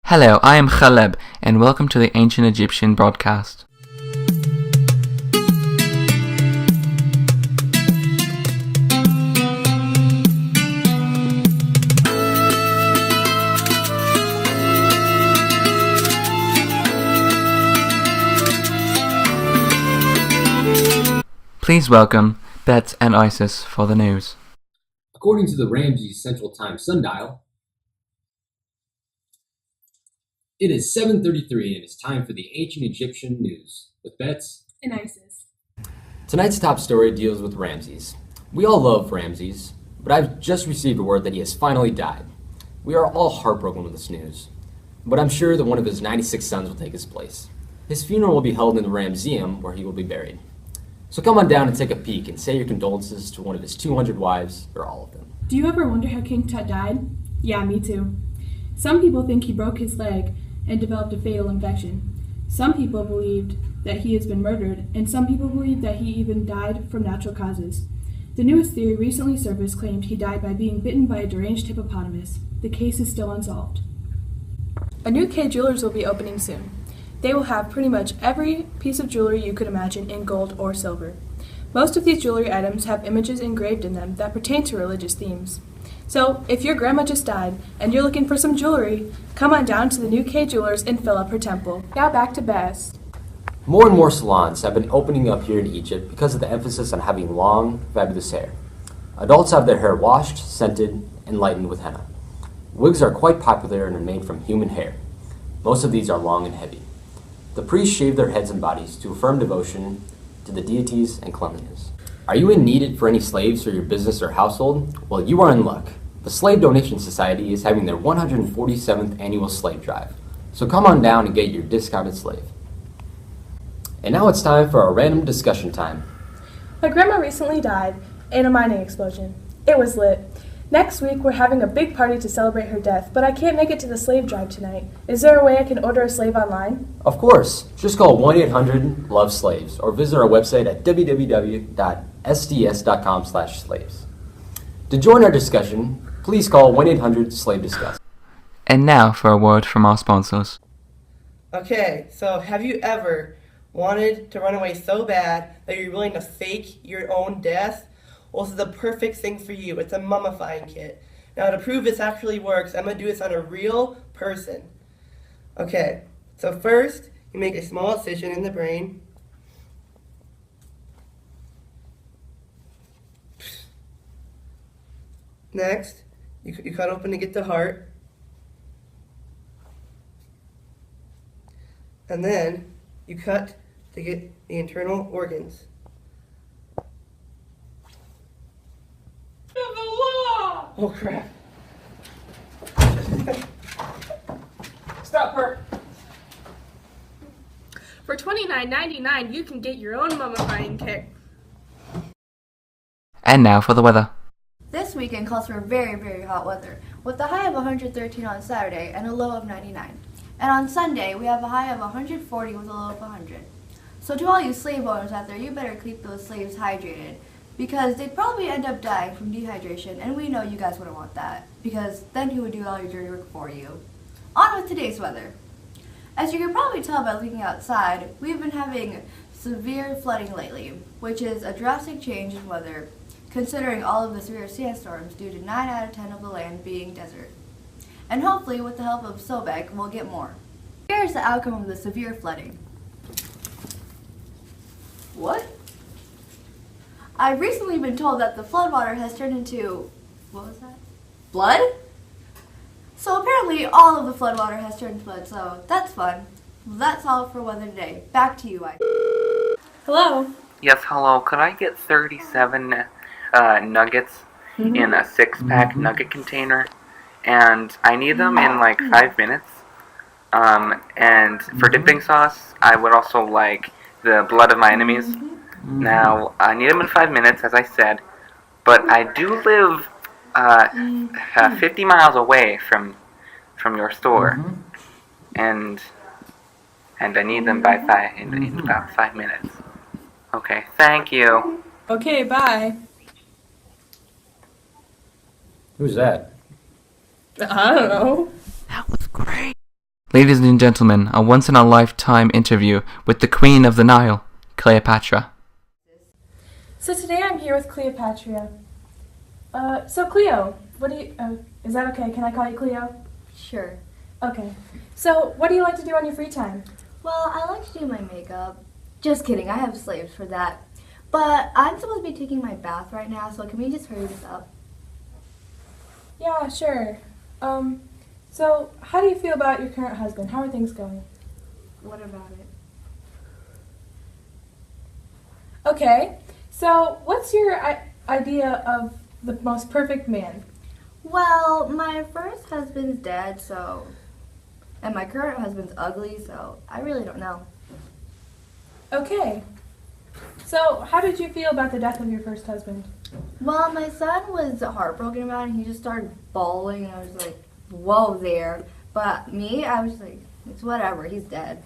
Hello, I am Khaleb, and welcome to the Ancient Egyptian broadcast. Please welcome Bet and Isis for the news. According to the Ramses Central Time sundial, it is 7:33 and it's time for the Ancient Egyptian news with Bets and Isis. Tonight's top story deals with Ramses. We all love Ramses, but I've just received word that he has finally died. We are all heartbroken with this news, but I'm sure that one of his 96 sons will take his place. His funeral will be held in the Ramseum, where he will be buried. So come on down and take a peek and say your condolences to one of his 200 wives, or all of them. Do you ever wonder how King Tut died? Yeah, me too. Some people think he broke his leg and developed a fatal infection. Some people believed that he has been murdered, and some people believe that he even died from natural causes. The newest theory recently surfaced claimed he died by being bitten by a deranged hippopotamus. The case is still unsolved. A new K Jewelers will be opening soon. They will have pretty much every piece of jewelry you could imagine in gold or silver. Most of these jewelry items have images engraved in them that pertain to religious themes. So, if your grandma just died and you're looking for some jewelry, come on down to the new K Jewelers and fill up her temple. Now back to Best. More and more salons have been opening up here in Egypt because of the emphasis on having long, fabulous hair. Adults have their hair washed, scented, and lightened with henna. Wigs are quite popular and are made from human hair. Most of these are long and heavy. The priests shave their heads and bodies to affirm devotion to the deities and cleanliness. Are you in need for any slaves for your business or household? Well, you are in luck. The Slave Donation Society is having their 147th annual slave drive. So come on down and get your discounted slave. And now it's time for our random discussion time. My grandma recently died in a mining explosion. It was lit. Next week, we're having a big party to celebrate her death, but I can't make it to the slave drive tonight. Is there a way I can order a slave online? Of course. Just call 1-800-LOVE-SLAVES or visit our website at www.sds.com/slaves. To join our discussion, please call 1-800-SLAVE-DISCUSS. And now for a word from our sponsors. Okay, so have you ever wanted to run away so bad that you're willing to fake your own death? Well, this is the perfect thing for you. It's a mummifying kit. Now, to prove this actually works, I'm going to do this on a real person. Okay, so first, you make a small incision in the brain. Next, you cut open to get the heart. And then, you cut to get the internal organs. Oh crap. Stop her. For $29.99, you can get your own mummifying kit. And now for the weather. This weekend calls for very, very hot weather, with a high of 113 on Saturday and a low of 99. And on Sunday, we have a high of 140 with a low of 100. So to all you slave owners out there, you better keep those slaves hydrated, because they'd probably end up dying from dehydration, and we know you guys wouldn't want that, because then who would do all your dirty work for you? On with today's weather. As you can probably tell by looking outside, we've been having severe flooding lately, which is a drastic change in weather, considering all of the severe sandstorms due to 9 out of 10 of the land being desert. And hopefully, with the help of Sobek, we'll get more. Here's the outcome of the severe flooding. What? I've recently been told that the floodwater has turned into, what was that? Blood? So apparently all of the floodwater has turned blood, so that's fun. Well, that's all for weather today. Back to you, Ike. Hello. Yes, hello. Could I get 37 nuggets in a 6-pack nugget container? And I need them in like 5 minutes. And for dipping sauce, I would also like the blood of my enemies. Now, I need them in 5 minutes, as I said, but I do live 50 miles away from your store, and I need them by in about 5 minutes. Okay, thank you. Okay, bye. Who's that? I don't know. That was great. Ladies and gentlemen, a once-in-a-lifetime interview with the Queen of the Nile, Cleopatra. So today I'm here with Cleopatra. So Cleo, what do you, is that okay? Can I call you Cleo? Sure. Okay. So what do you like to do on your free time? Well, I like to do my makeup. Just kidding, I have slaves for that. But I'm supposed to be taking my bath right now, so can we just hurry this up? Yeah, sure. So how do you feel about your current husband? How are things going? What about it? Okay. So what's your idea of the most perfect man? Well, my first husband's dead, and my current husband's ugly, so I really don't know. Okay. So how did you feel about the death of your first husband? Well, my son was heartbroken about it, and he just started bawling, and I was like, whoa there. But me, I was like, it's whatever, he's dead.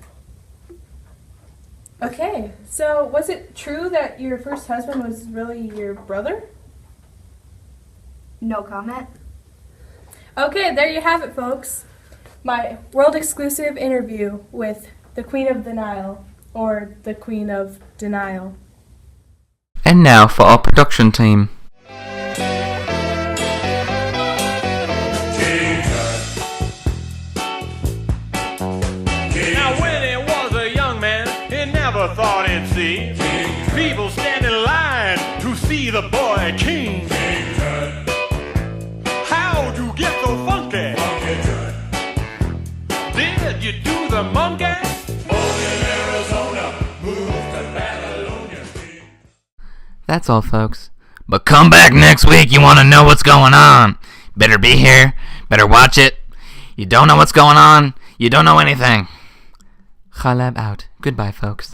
Okay. So was it true that your first husband was really your brother? No comment? Okay, there you have it, folks. My world exclusive interview with the Queen of the Nile, or the Queen of Denial. And now for our production team. Now when he was a young man, he never thought he'd see people stand in line to see the boy king. How'd you get so funky? Did you do the monkey? That's all, folks. But come back next week, you want to know what's going on. Better be here. Better watch it. You don't know what's going on. You don't know anything. Khaleb out. Goodbye, folks.